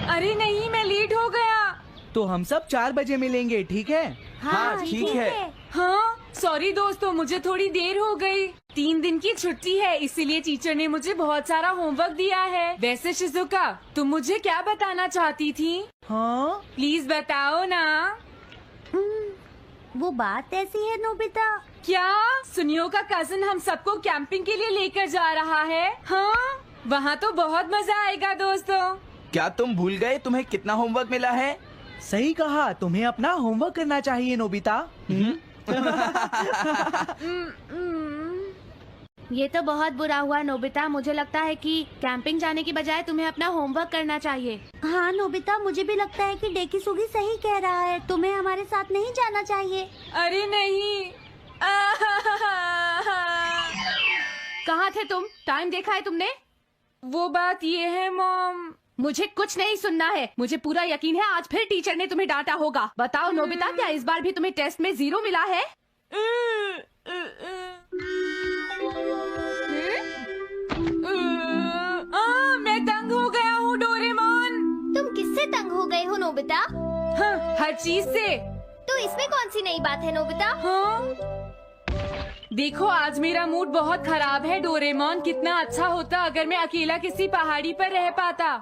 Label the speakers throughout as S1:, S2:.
S1: अरे नहीं, मैं लेट हो गया।
S2: तो हम सब 4 बजे मिलेंगे, ठीक है?
S3: हाँ ठीक है।
S1: हाँ सॉरी दोस्तों, मुझे थोड़ी देर हो गई। 3 दिन की छुट्टी है, इसीलिए टीचर ने मुझे बहुत सारा होमवर्क दिया है। वैसे शिजुका, तुम मुझे क्या बताना चाहती थी?
S2: हाँ,
S1: प्लीज बताओ ना।
S3: वो बात ऐसी है नोबिता।
S1: क्या सुनियो का कजिन हम सबको कैंपिंग के लिए लेकर जा रहा है? हाँ, वहाँ तो बहुत मजा आएगा दोस्तों।
S4: क्या तुम भूल गए तुम्हें कितना होमवर्क मिला है?
S2: सही कहा, तुम्हें अपना होमवर्क करना चाहिए नोबिता।
S3: ये तो बहुत बुरा हुआ नोबिता। मुझे लगता है कि कैंपिंग जाने की बजाय तुम्हें अपना होमवर्क करना चाहिए। हाँ नोबिता, मुझे भी लगता है कि डेकिसुगी सही कह रहा है। तुम्हें हमारे साथ नहीं जाना चाहिए।
S1: अरे नहीं।
S3: कहाँ थे तुम? टाइम देखा है तुमने?
S1: वो बात ये है मॉम।
S3: मुझे कुछ नहीं सुनना है। मुझे पूरा यकीन है आज फिर टीचर ने तुम्हें डांटा होगा। बताओ नोबिता, क्या इस बार भी तुम्हें टेस्ट में 0 मिला है?
S1: मैं तंग हो गया हूँ डोरेमोन।
S3: तुम किससे तंग हो गए हो नोबिता?
S1: हाँ, हर चीज से।
S3: तो इसमें कौन सी नई बात है नोबिता?
S1: हाँ देखो, आज मेरा मूड बहुत खराब है डोरेमोन। कितना अच्छा होता अगर मैं अकेला किसी पहाड़ी पर रह पाता।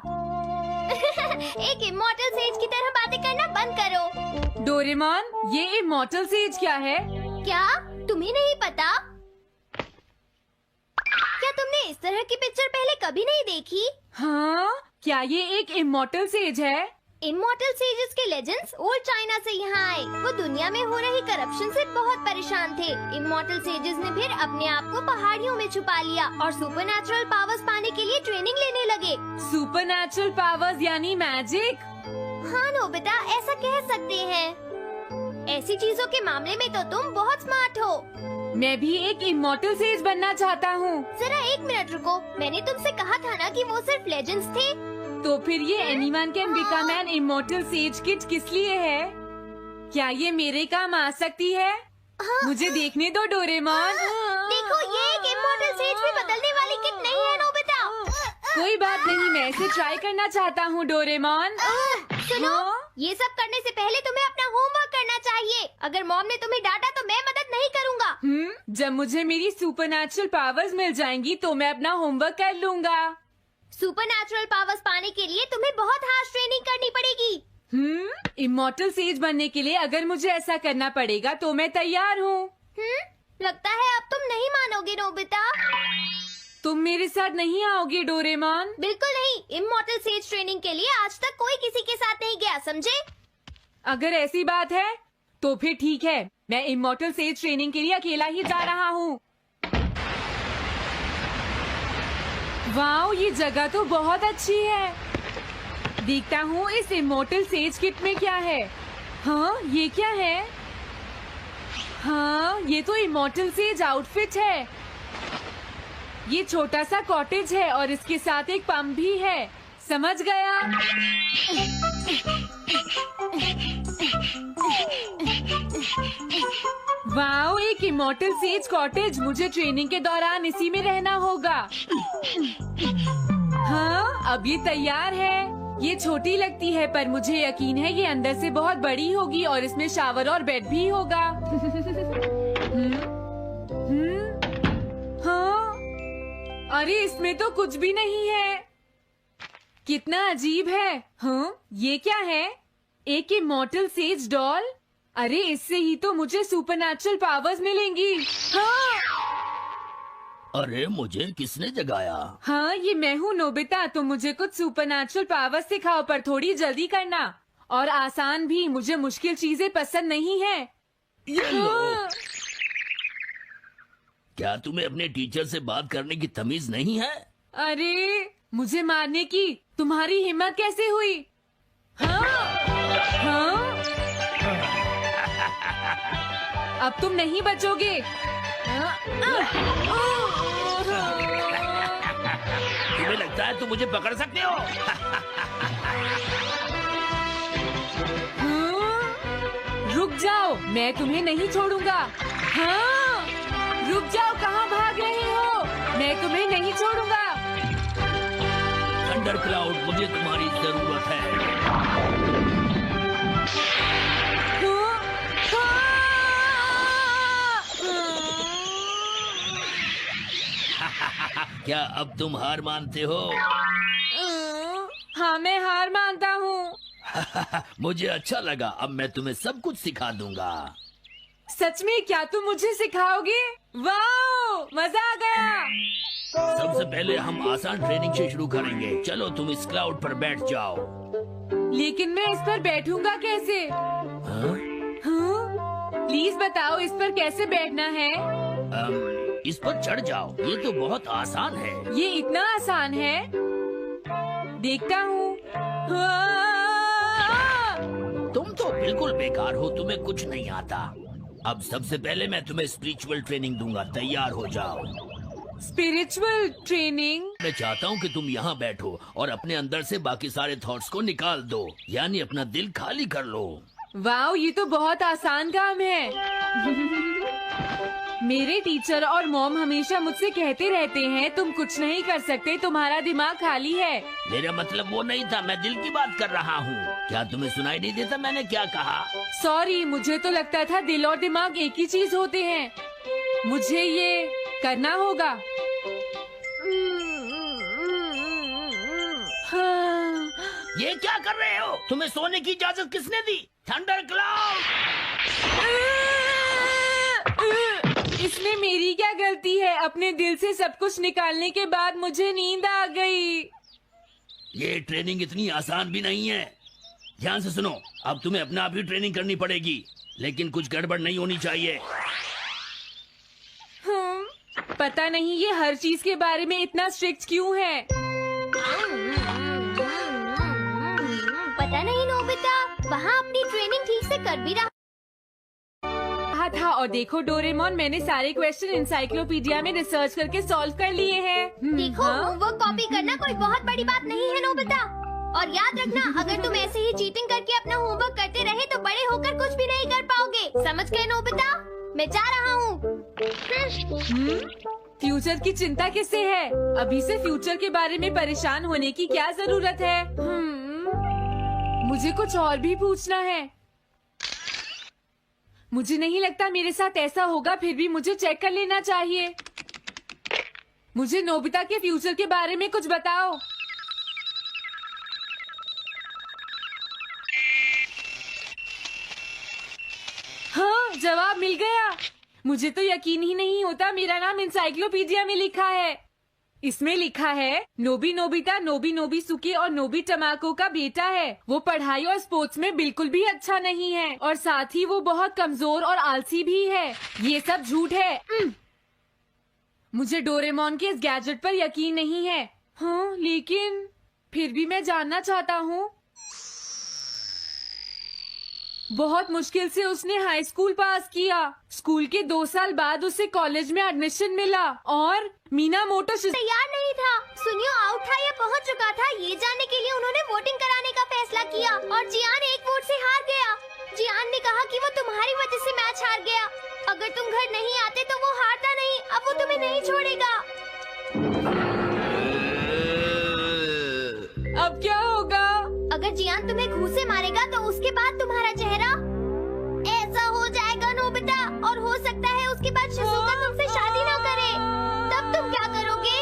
S3: एक इमॉर्टल सेज की तरह बातें करना बंद करो।
S1: डोरेमोन, ये इमॉर्टल सेज क्या है?
S3: क्या तुम्हें नहीं पता? क्या तुमने इस तरह की पिक्चर पहले कभी नहीं देखी?
S1: हाँ, क्या ये एक इमॉर्टल सेज है?
S3: इमॉर्टल सेजेस के लेजेंड्स ओल्ड चाइना से यहाँ आए। वो दुनिया में हो रही करप्शन से बहुत परेशान थे। इमॉर्टल सेजेस ने फिर अपने आप को पहाड़ियों में छुपा लिया और सुपरनैचुरल पावर्स पाने के लिए ट्रेनिंग लेने लगे।
S1: सुपरनैचुरल पावर्स यानी मैजिक?
S3: हाँ नोबिता, ऐसा कह सकते हैं। ऐसी चीजों के मामले में तो तुम बहुत स्मार्ट हो।
S1: मैं भी एक इमॉर्टल सेज बनना चाहता हूँ।
S3: जरा 1 मिनट रुको। मैंने तुमसे कहा था ना कि वो सिर्फ लेजेंड्स थे।
S1: तो फिर ये anyone can become an immortal says kit किस लिए है? क्या ये मेरे काम आ सकती है? मुझे देखने दो डोरेमोन।
S3: देखो, ये एक इमॉर्टल सेज भी बदलने वाली किट नहीं है नोबिता।
S1: कोई बात नहीं, मैं इसे ट्राई करना चाहता हूँ डोरेमोन।
S3: सुनो, ये सब करने से पहले तुम्हें अपना होमवर्क करना चाहिए। अगर मॉम ने तुम्हें डांटा तो मैं मदद नहीं करूँगा।
S1: जब मुझे मेरी सुपरनैचुरल पावर्स मिल जाएंगी तो मैं अपना होमवर्क कर लूँगा।
S3: सुपरनैचुरल पावर्स पाने के लिए तुम्हें बहुत हार्श ट्रेनिंग करनी पड़ेगी।
S1: इमॉर्टल सेज बनने के लिए अगर मुझे ऐसा करना पड़ेगा तो मैं तैयार हूँ।
S3: लगता है अब तुम नहीं मानोगे नोबिता।
S1: तुम मेरे साथ नहीं आओगे डोरेमोन?
S3: बिल्कुल नहीं। इमॉर्टल सेज ट्रेनिंग के लिए आज तक कोई किसी के साथ नहीं गया, समझे?
S1: अगर ऐसी बात है तो फिर ठीक है, मैं इमॉर्टल सेज ट्रेनिंग के लिए अकेला ही जा रहा हूँ। वाओ, ये जगह तो बहुत अच्छी है। देखता हूँ इस इमॉर्टल सेज किट में क्या है। हाँ, ये क्या है? हाँ, ये तो इमॉर्टल सेज आउटफिट है। ये छोटा सा कॉटेज है और इसके साथ एक पंप भी है। समझ गया। वाओ, एक इमॉर्टल सेज कॉटेज। मुझे ट्रेनिंग के दौरान इसी में रहना होगा। हाँ, अब ये तैयार है। ये छोटी लगती है पर मुझे यकीन है ये अंदर से बहुत बड़ी होगी और इसमें शावर और बेड भी होगा। हाँ, अरे इसमें तो कुछ भी नहीं है। कितना अजीब है। हाँ, ये क्या है? एक इमॉर्टल सेज डॉल। अरे इससे ही तो मुझे सुपरनैचुरल पावर्स मिलेंगी। हाँ,
S5: अरे मुझे किसने जगाया?
S1: हाँ, ये मैं हूँ नोबिता। तुम मुझे कुछ सुपरनैचुरल पावर्स सिखाओ पर थोड़ी जल्दी करना और आसान भी। मुझे मुश्किल चीजें पसंद नहीं है।
S5: ये लो।
S1: हाँ।
S5: क्या तुम्हें अपने टीचर से बात करने की तमीज नहीं है?
S1: अरे मुझे मारने की तुम्हारी हिम्मत कैसे हुई? हाँ, हाँ। अब तुम नहीं बचोगे।
S5: तुम्हें लगता है तुम मुझे पकड़ सकते हो?
S1: रुक जाओ, मैं तुम्हें नहीं छोड़ूंगा। हाँ, रुक जाओ, कहाँ भाग रहे हो? मैं तुम्हें नहीं छोड़ूंगा।
S5: थंडर क्लाउड, मुझे तुम्हारी जरूरत है। क्या अब तुम हार मानते हो?
S1: हाँ, मैं हार मानता हूँ।
S5: मुझे अच्छा लगा। अब मैं तुम्हें सब कुछ सिखा दूंगा।
S1: सच में? क्या तुम मुझे सिखाओगे? वाओ, मजा आ गया।
S5: सबसे पहले हम आसान ट्रेनिंग से शुरू करेंगे। चलो तुम इस क्लाउड पर बैठ जाओ।
S1: लेकिन मैं इस पर बैठूंगा कैसे?
S5: हाँ?
S1: हाँ? प्लीज बताओ इस पर कैसे बैठना है?
S5: इस पर चढ़ जाओ। ये तो बहुत आसान है।
S1: ये इतना आसान है? देखता हूँ।
S5: तुम तो बिल्कुल बेकार हो, तुम्हें कुछ नहीं आता। अब सबसे पहले मैं तुम्हें स्पिरिचुअल ट्रेनिंग दूंगा। तैयार हो जाओ।
S1: Spiritual training?
S5: मैं चाहता हूँ कि तुम यहाँ बैठो और अपने अंदर से बाकी सारे थॉट्स को निकाल दो, यानी अपना दिल खाली कर लो।
S1: वाओ, ये तो बहुत आसान काम है। मेरे टीचर और मॉम हमेशा मुझसे कहते रहते हैं तुम कुछ नहीं कर सकते, तुम्हारा दिमाग खाली है।
S5: मेरा मतलब वो नहीं था, मैं दिल की बात कर रहा हूँ। क्या तुम्हें सुनाई नहीं देता मैंने क्या कहा?
S1: सॉरी, मुझे तो लगता था दिल और दिमाग एक ही चीज होते हैं। मुझे ये करना होगा। हाँ।
S5: ये क्या कर रहे हो? तुम्हें सोने की इजाजत किसने दी? Thunder cloud!
S1: इसमें मेरी क्या गलती है? अपने दिल से सब कुछ निकालने के बाद मुझे नींद आ गई।
S5: ये ट्रेनिंग इतनी आसान भी नहीं है। ध्यान से सुनो, अब तुम्हें अपने आप ही ट्रेनिंग करनी पड़ेगी, लेकिन कुछ गड़बड़ नहीं होनी चाहिए।
S1: पता नहीं ये हर चीज के बारे में इतना स्ट्रिक्ट क्यों है।
S3: पता नहीं नोबिता, वहाँ अपनी ट्रेनिंग ठीक से कर भी रहा
S1: था। और देखो डोरेमोन, मैंने सारे क्वेश्चन इंसाइक्लोपीडिया में रिसर्च करके सॉल्व कर लिए हैं।
S3: देखो, होमवर्क कॉपी करना कोई बहुत बड़ी बात नहीं है नोबिता। और याद रखना, अगर तुम ऐसे ही चीटिंग करके अपना होमवर्क करते रहे तो बड़े होकर कुछ भी नहीं कर पाओगे। समझ गए नोबिता? मैं जा रहा हूँ।
S1: फ्यूचर की चिंता किससे है? अभी से फ्यूचर के बारे में परेशान होने की क्या जरूरत है? मुझे कुछ और भी पूछना है। मुझे नहीं लगता मेरे साथ ऐसा होगा, फिर भी मुझे चेक कर लेना चाहिए। मुझे नोबिता के फ्यूचर के बारे में कुछ बताओ। हाँ, जवाब मिल गया। मुझे तो यकीन ही नहीं होता मेरा नाम इंसाइक्लोपीडिया में लिखा है। इसमें लिखा है नोबी नोबिता नोबी नोबिसुके और नोबी टमाको का बेटा है। वो पढ़ाई और स्पोर्ट्स में बिल्कुल भी अच्छा नहीं है और साथ ही वो बहुत कमजोर और आलसी भी है। ये सब झूठ है। मुझे डोरेमोन के इस गैजेट पर यकीन नहीं है। हाँ, लेकिन फिर भी मैं जानना चाहता हूँ। बहुत मुश्किल से उसने हाई स्कूल पास किया। स्कूल के 2 साल बाद उसे कॉलेज में एडमिशन मिला और मीनामोटो
S3: तैयार नहीं था। सुनियो आउट था या पहुंच चुका था, ये जानने के लिए उन्होंने वोटिंग कराने का फैसला किया और जियान एक वोट से हार गया। जियान ने कहा कि वो तुम्हारी वजह से मैच हार गया। अगर तुम घर नहीं आते तो वो हारता नहीं। अब वो तुम्हें नहीं छोड़ेगा।
S1: अब क्या होगा?
S3: अगर जियान तुम्हें घूंसे मारेगा तो उसके बाद तुम्हारा चेहरा ऐसा हो जाएगा नोबिता, और हो सकता है उसके बाद शिज़ुका तुमसे शादी न करे। तब तुम क्या करोगे?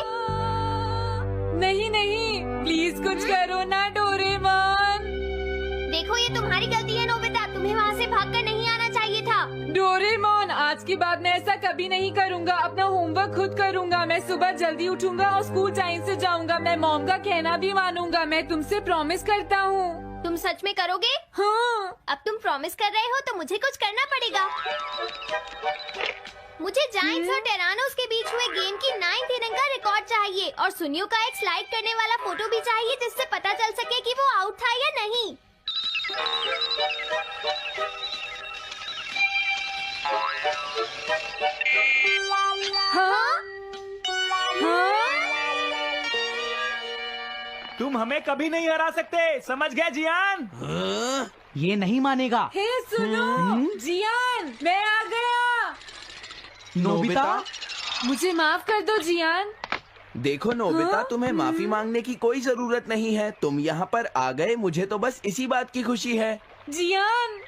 S1: नहीं नहीं, प्लीज कुछ करो ना डोरेमोन।
S3: देखो, ये तुम्हारी गलती है नोबिता, तुम्हें वहाँ से भागकर नहीं आना चाहिए था।
S1: डोरेमोन, आज के बाद मैं ऐसा कभी नहीं करूँगा। अपना होमवर्क खुद करूँगा। मैं सुबह जल्दी उठूंगा और स्कूल टाइम से जाऊँगा। मैं मॉम का कहना भी मानूंगा। मैं तुमसे प्रॉमिस करता हूँ।
S3: तुम सच में करोगे?
S1: हाँ।
S3: अब तुम प्रॉमिस कर रहे हो तो मुझे कुछ करना पड़ेगा। मुझे जायंट्स और टेरानोस के बीच हुए गेम की 9th इनिंग का रिकॉर्ड चाहिए और सुनियो का एक स्लाइड करने वाला फोटो भी चाहिए, जिससे पता चल सके कि वो आउट था या नहीं।
S1: हाँ? हाँ?
S2: तुम हमें कभी नहीं हरा सकते, समझ गए जियान?
S5: हाँ?
S2: ये नहीं मानेगा।
S1: हे सुनो, जियान, मैं आ गया।
S2: नोबिता,
S1: मुझे माफ कर दो जियान।
S4: देखो नोबिता, तुम्हें माफी मांगने की कोई जरूरत नहीं है। तुम यहाँ पर आ गए, मुझे तो बस इसी बात की खुशी है।
S1: जियान,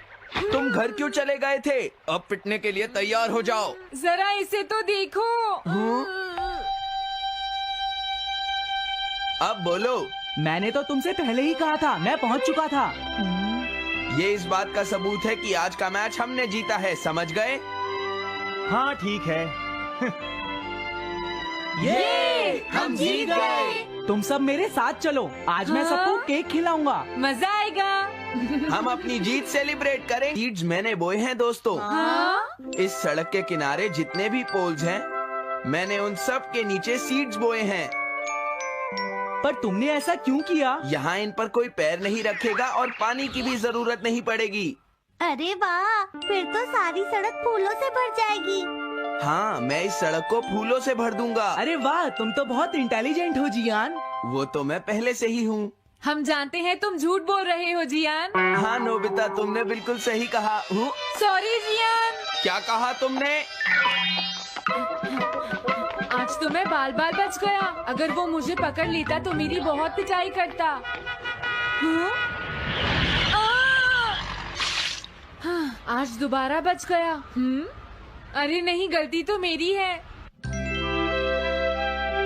S4: तुम घर क्यों चले गए थे? अब पिटने के लिए तैयार हो जाओ।
S1: जरा इसे तो देखो।
S4: अब बोलो।
S2: मैंने तो तुमसे पहले ही कहा था, मैं पहुंच चुका था।
S4: ये इस बात का सबूत है कि आज का मैच हमने जीता है, समझ गए?
S6: हाँ ठीक है।
S2: ये
S1: हम जीत गए।
S2: तुम सब मेरे साथ चलो, आज मैं सबको केक खिलाऊंगा।
S1: मजा आएगा।
S4: हम अपनी जीत सेलिब्रेट करें। सीड्स मैंने बोए हैं दोस्तों।
S1: हाँ?
S4: इस सड़क के किनारे जितने भी पोल्स हैं, मैंने उन सब के नीचे सीड्स बोए हैं।
S2: पर तुमने ऐसा क्यों किया?
S4: यहाँ इन पर कोई पैर नहीं रखेगा और पानी की भी जरूरत नहीं पड़ेगी।
S3: अरे वाह, फिर तो सारी सड़क फूलों से भर जाएगी।
S4: हाँ, मैं इस सड़क को फूलों से भर दूंगा।
S2: अरे वाह, तुम तो बहुत इंटेलिजेंट हो जियान।
S4: वो तो मैं पहले से ही हूँ।
S1: हम जानते हैं तुम झूठ बोल रहे हो जियान।
S4: हाँ नोबिता, तुमने बिल्कुल सही कहा।
S1: Sorry Gian.
S4: क्या कहा तुमने?
S1: आज तो मैं बाल बाल बच गया। अगर वो मुझे पकड़ लेता तो मेरी बहुत पिटाई करता। हाँ? हाँ, आज दोबारा बच गया। अरे नहीं, गलती तो मेरी है।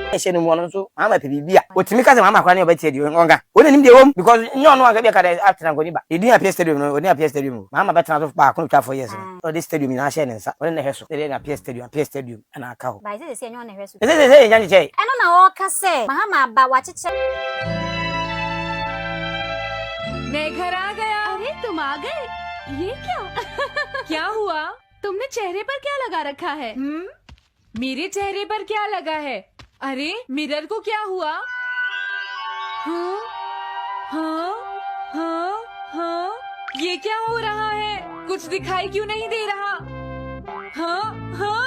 S7: ɛhyɛ no mu ɔno nso ama pɛ biribi a otumi ka sɛ mama kwa ne ɔbɛtie deɛ ɔnka wone nim deɛ wɔm because nyɛ ɔno anka bi ka dɛ atena nkɔni ba ɛdin apia stadium no ɔne apia stadium mama bɛtena so baako no twafo years no ɔde stadium nyinaa hyɛ ne nsa ɔne ne hwɛ so ɛde apia stadium ɛna aka hɔ
S8: Ba ise se enyo na hwe so.
S7: ɛsɛ ɛnya nkyɛn
S8: Eno na o ka se mahama ba wa chiche.
S1: मैं घर आ गया।
S3: अरे तुम आ गए, ये क्या?
S1: क्या हुआ?
S3: तुमने चेहरे पर क्या लगा रखा है?
S1: मेरे चेहरे पर क्या लगा है? अरे मिरर को क्या हुआ? हाँ, हाँ, हाँ, हाँ, ये क्या हो रहा है? कुछ दिखाई क्यों नहीं दे रहा? हाँ, हाँ।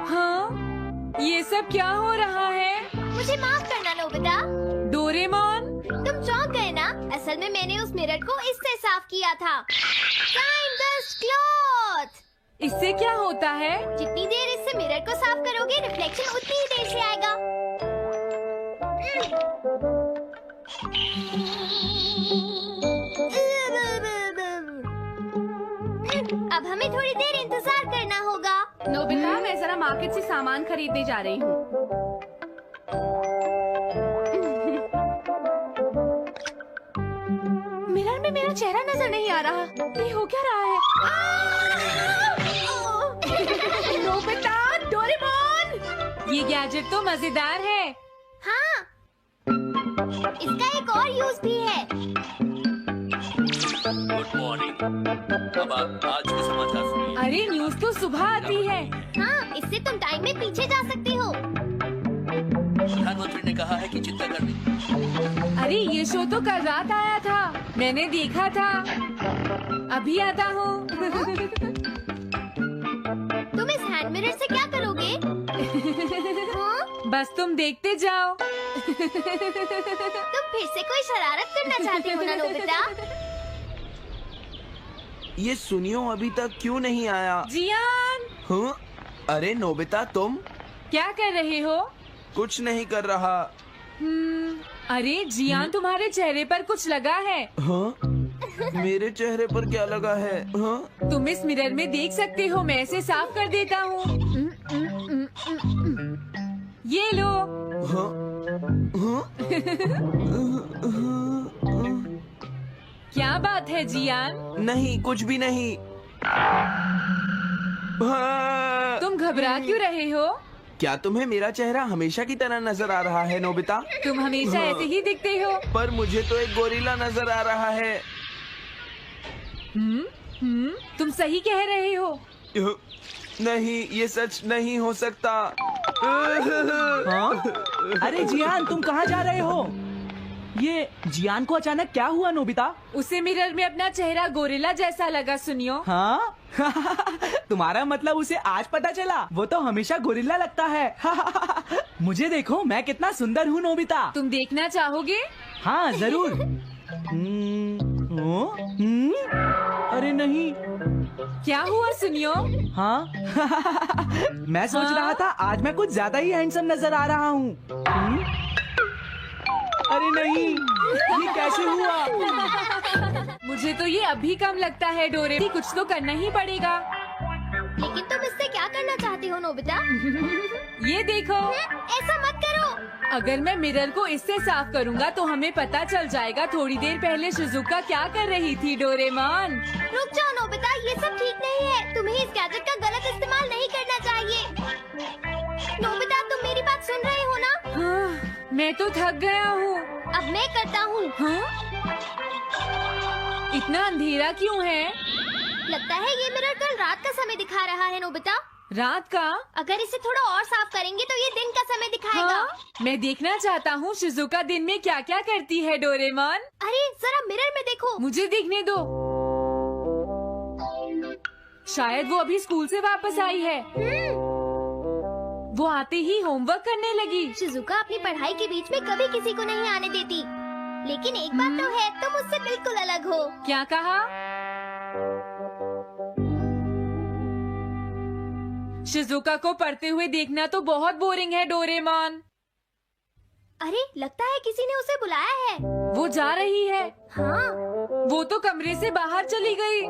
S1: हाँ, ये सब क्या हो रहा है?
S3: मुझे माफ करना नोबिता।
S1: डोरेमोन,
S3: तुम चौंक गए ना? असल में मैंने उस मिरर को इससे साफ किया था। Time dust cloth।
S1: इससे क्या होता है?
S3: जितनी देर इससे मिरर को साफ करोगे, रिफ्लेक्शन उतनी ही देर से आएगा। अब हमें थोड़ी देर इंतजार करना होगा।
S9: नोबिता, मैं जरा मार्केट से सामान खरीदने जा रही हूँ। मिरर में मेरा चेहरा नजर नहीं आ रहा। ये हो क्या रहा है?
S1: नोबिता, डोरेमोन, ये गैजेट तो मजेदार है।
S3: हाँ, इसका एक और यूज भी है।
S5: Good morning. अब आज के समाचार सुनिए।
S1: अरे न्यूज तो सुबह आती है।
S3: हाँ, इससे तुम टाइम में पीछे जा सकते हो।
S5: प्रधानमंत्री ने कहा है कि चिंता करनी।
S1: अरे ये शो तो कल रात आया था, मैंने देखा था। अभी आता हूँ।
S3: तुम इस हैंड मिरर से क्या करोगे? हाँ?
S1: बस तुम देखते जाओ।
S3: तुम फिर से कोई शरारत करना चाहते हो ना नोबिता?
S4: ये सुनियो अभी तक क्यों नहीं आया?
S1: जियान,
S4: हाँ? अरे नोबिता, तुम
S1: क्या कर रहे हो?
S4: कुछ नहीं कर रहा।
S1: अरे जियान, तुम्हारे चेहरे पर कुछ लगा है।
S4: हाँ? मेरे चेहरे पर क्या लगा है? हाँ?
S1: तुम इस मिरर में देख सकते हो, मैं इसे साफ कर देता हूँ। ये लो।
S4: हाँ? हाँ?
S1: क्या बात है जियान?
S4: नहीं, कुछ भी नहीं। हाँ।
S1: तुम घबरा क्यों रहे हो?
S4: क्या तुम्हें मेरा चेहरा हमेशा की तरह नजर आ रहा है नोबिता?
S1: तुम हमेशा ऐसे ही दिखते हो।
S4: पर मुझे तो एक गोरिल्ला नजर आ रहा है।
S1: तुम सही कह रहे हो।
S4: नहीं, ये सच नहीं हो सकता।
S2: हाँ? अरे जियान, तुम कहाँ जा रहे हो? ये जियान को अचानक क्या हुआ नोबिता?
S1: उसे मिरर में अपना चेहरा गोरिल्ला जैसा लगा। सुनियो।
S2: हाँ? तुम्हारा मतलब उसे आज पता चला? वो तो हमेशा गोरिल्ला लगता है। मुझे देखो, मैं कितना सुंदर हूँ नोबिता।
S1: तुम देखना चाहोगे?
S2: हाँ जरूर। अरे नहीं।
S1: क्या हुआ सुनियो?
S2: हाँ? मैं सोच रहा था आज मैं कुछ ज्यादा ही हैंडसम नजर आ रहा हूँ। अरे नहीं, ये कैसे हुआ?
S1: मुझे तो ये अभी कम लगता है डोरे। कुछ तो करना ही पड़ेगा।
S3: लेकिन तुम इससे क्या करना चाहती हो नोबिता?
S1: ये देखो,
S3: ऐसा मत करो।
S1: अगर मैं मिरर को इससे साफ करूंगा तो हमें पता चल जाएगा थोड़ी देर पहले शिजुका क्या कर रही थी। डोरेमोन,
S3: रुक जाओ नोबिता, ये सब ठीक नहीं है। तुम्हें इस गैजेट का गलत इस्तेमाल नहीं करना चाहिए। नोबिता, तुम मेरी बात सुन रहे हो ना?
S1: हाँ, मैं तो थक गया हूँ।
S3: अब मैं करता हूँ।
S1: हाँ? इतना अंधेरा क्यों है?
S3: लगता है ये मिरर कल रात का समय दिखा रहा है नोबिता।
S1: रात का?
S3: अगर इसे थोड़ा और साफ करेंगे तो ये दिन का समय दिखाएगा।
S1: हाँ? मैं देखना चाहता हूँ शिजुका दिन में क्या क्या करती है। डोरेमोन,
S3: अरे जरा मिरर में देखो।
S1: मुझे देखने दो। शायद वो अभी स्कूल से वापस आई है। वो आते ही होमवर्क करने लगी।
S3: शिजुका अपनी पढ़ाई के बीच में कभी किसी को नहीं आने देती। लेकिन एक बात तो है, तुम उससे बिल्कुल अलग हो।
S1: क्या कहा? शिजुका को पढ़ते हुए देखना तो बहुत बोरिंग है। डोरेमोन,
S3: अरे लगता है किसी ने उसे बुलाया है।
S1: वो जा रही है।
S3: हाँ।
S1: वो तो कमरे से बाहर चली गई।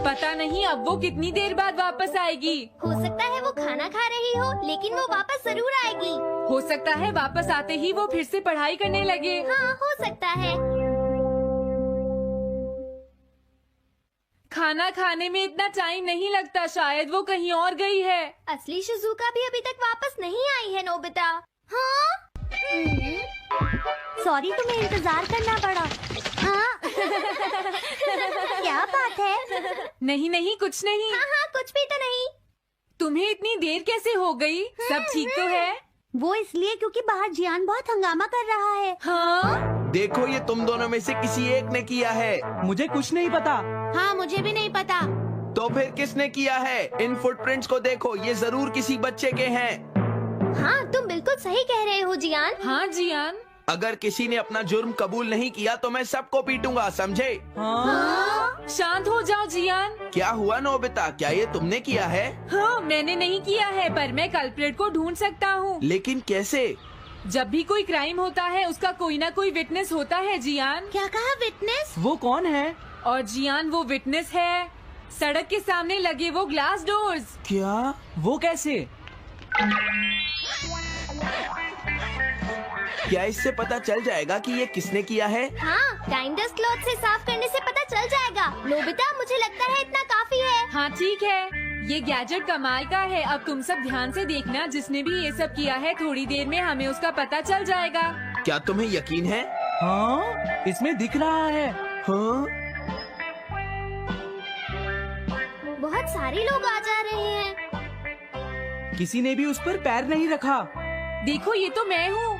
S1: पता नहीं अब वो कितनी देर बाद वापस आएगी।
S3: हो सकता है वो खाना खा रही हो, लेकिन वो वापस जरूर आएगी।
S1: हो सकता है वापस आते ही वो फिर से पढ़ाई करने लगे।
S3: हाँ, हो सकता है।
S1: खाना खाने में इतना टाइम नहीं लगता, शायद वो कहीं और गई है।
S3: असली शिजुका भी अभी तक वापस नहीं आई है नोबिता। हाँ? सॉरी, तुम्हें इंतजार करना पड़ा। हाँ? क्या बात है?
S1: नहीं नहीं, कुछ नहीं।
S3: हाँ हाँ, कुछ भी तो नहीं।
S1: तुम्हें इतनी देर कैसे हो गई? सब ठीक तो है?
S3: वो इसलिए क्योंकि बाहर जियान बहुत हंगामा कर रहा है।
S1: हाँ?
S4: देखो, ये तुम दोनों में से किसी एक ने किया है।
S2: मुझे कुछ नहीं पता।
S3: हाँ, मुझे भी नहीं पता।
S4: तो फिर किसने किया है? इन फुटप्रिंट्स को देखो, ये जरूर किसी बच्चे के हैं।
S3: हाँ, तुम बिल्कुल सही कह रहे हो जियान।
S1: हाँ जियान।
S4: अगर किसी ने अपना जुर्म कबूल नहीं किया तो मैं सबको पीटूंगा, समझे?
S1: हाँ? शांत हो जाओ जियान।
S4: क्या हुआ नोबिता, क्या ये तुमने किया है?
S1: हाँ, मैंने नहीं किया है, पर मैं कल्प्रेट को ढूंढ सकता हूँ।
S4: लेकिन कैसे?
S1: जब भी कोई क्राइम होता है उसका कोई ना कोई विटनेस होता है जियान।
S3: क्या कहा, विटनेस?
S2: वो कौन है?
S1: और जियान वो विटनेस है। सड़क के सामने लगे वो ग्लास डोर्स।
S2: क्या? वो कैसे?
S4: क्या इससे पता चल जाएगा कि ये किसने किया है?
S3: हाँ, टाइम डस्ट क्लॉथ से साफ करने से पता चल जाएगा। नोबिता, मुझे लगता है इतना काफी है।
S1: हाँ ठीक है, ये गैजेट कमाल का है। अब तुम सब ध्यान से देखना, जिसने भी ये सब किया है थोड़ी देर में हमें उसका पता चल जाएगा।
S4: क्या तुम्हें यकीन है?
S2: हाँ, इसमें दिख रहा है।
S4: हाँ?
S3: बहुत सारे लोग आ जा रहे हैं।
S2: किसी ने भी उस पर पैर नहीं रखा।
S1: देखो, ये तो मैं हूँ।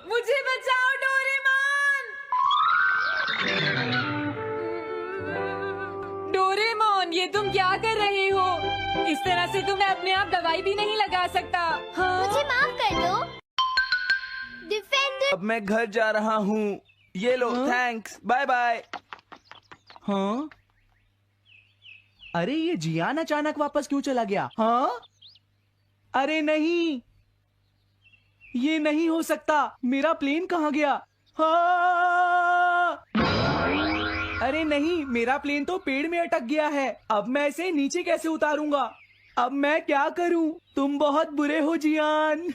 S1: मुझे बचाओ डोरेमोन। डोरेमोन, ये तुम क्या कर रहे हो? इस तरह से तो मैं अपने आप दवाई भी नहीं लगा सकता। हाँ?
S3: मुझे माफ कर दो। डिफेंडर।
S4: अब मैं घर जा रहा हूँ। ये लो, थैंक्स, बाय बाय।
S2: हाँ? अरे ये जियान अचानक वापस क्यों चला गया? हाँ? अरे नहीं, ये नहीं हो सकता। मेरा प्लेन कहाँ गया? हाँ! अरे नहीं, मेरा प्लेन तो पेड़ में अटक गया है। अब मैं इसे नीचे कैसे उतारूंगा? अब मैं क्या करूं? तुम बहुत बुरे हो जियान।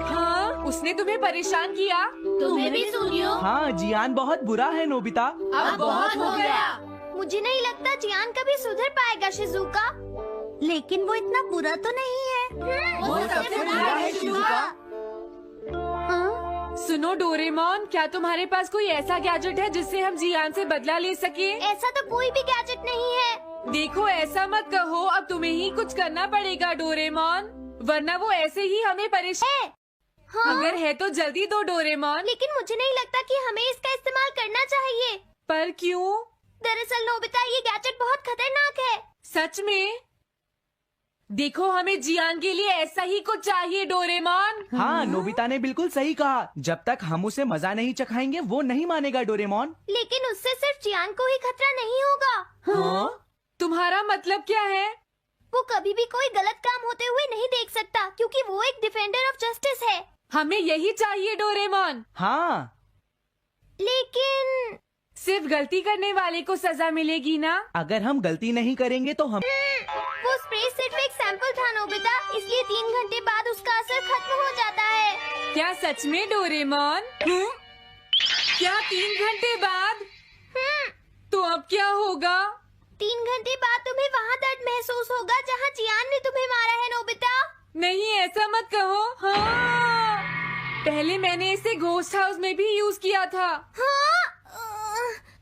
S1: हाँ? उसने तुम्हें परेशान किया?
S3: तुम्हें भी सुनियो।
S2: हाँ, जियान बहुत बुरा है नोबिता।
S1: अब बहुत हो गया।
S3: मुझे नहीं लगता जियान कभी सुधर पाएगा शिजुका। लेकिन वो इतना बुरा तो नहीं है।
S1: वो सबसे बुरा है शिजुका।
S3: हाँ?
S1: सुनो डोरेमोन, क्या तुम्हारे पास कोई ऐसा गैजेट है जिससे हम जियान से बदला ले सके?
S3: ऐसा तो कोई भी गैजेट नहीं है।
S1: देखो, ऐसा मत कहो, अब तुम्हें ही कुछ करना पड़ेगा डोरेमोन, वरना वो ऐसे ही हमें परेशान।
S3: हाँ?
S1: अगर है तो जल्दी दो डोरेमोन।
S3: लेकिन मुझे नहीं लगता कि हमें इसका इस्तेमाल करना चाहिए।
S1: पर क्यों?
S3: दरअसल नोबिता, ये गैजेट बहुत खतरनाक है।
S1: सच में? देखो, हमें जियान के लिए ऐसा ही कुछ चाहिए डोरेमोन।
S2: हाँ, नोबिता ने बिल्कुल सही कहा। जब तक हम उसे मजा नहीं चखाएंगे वो नहीं मानेगा डोरेमोन।
S3: लेकिन उससे सिर्फ जियान को ही खतरा नहीं होगा।
S2: हाँ?
S1: तुम्हारा मतलब क्या है?
S3: वो कभी भी कोई गलत काम होते हुए नहीं देख सकता क्योंकि वो एक डिफेंडर ऑफ जस्टिस है।
S1: हमें यही चाहिए डोरेमोन।
S2: हाँ,
S3: लेकिन
S1: सिर्फ गलती करने वाले को सजा मिलेगी ना?
S2: अगर हम गलती नहीं करेंगे तो हम
S3: वो स्प्रे सिर्फ एक सैंपल था नोबिता, इसलिए 3 घंटे बाद उसका असर खत्म हो जाता है।
S1: क्या सच में डोरेमोन? क्या 3 घंटे बाद? तो अब क्या होगा?
S3: 3 घंटे बाद तुम्हें वहाँ दर्द महसूस होगा जहाँ जियान ने तुम्हें मारा है नोबिता।
S1: नहीं, ऐसा मत कहो। हाँ, पहले मैंने इसे घोस्ट हाउस में भी यूज किया था।
S3: हाँ,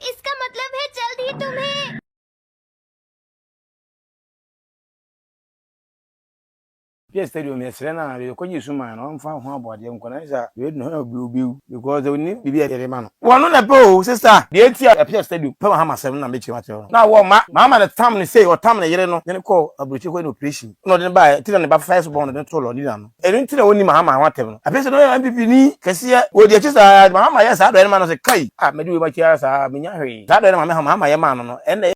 S3: इसका मतलब है जल्द ही तुम्हें
S7: PS stadium yesre na we ko yisu man no mfa ho abode nkona isa we no ha biu because we ni bibi ere ma no wono na po sister de tia PS stadium pa ha masem na mechi ma tero na wo ma na tam ni say o tam na yere no ne ko abruchi ko ni operation no de ba ti na ba first born de to lo ni na no eri ti na woni ma ha ma wa tem no apese no MPP ni kase wo de chi sa ma ya sa do ere ma no se kai me di we ma chi sa me nya hwe sa do ere ma ye ma no no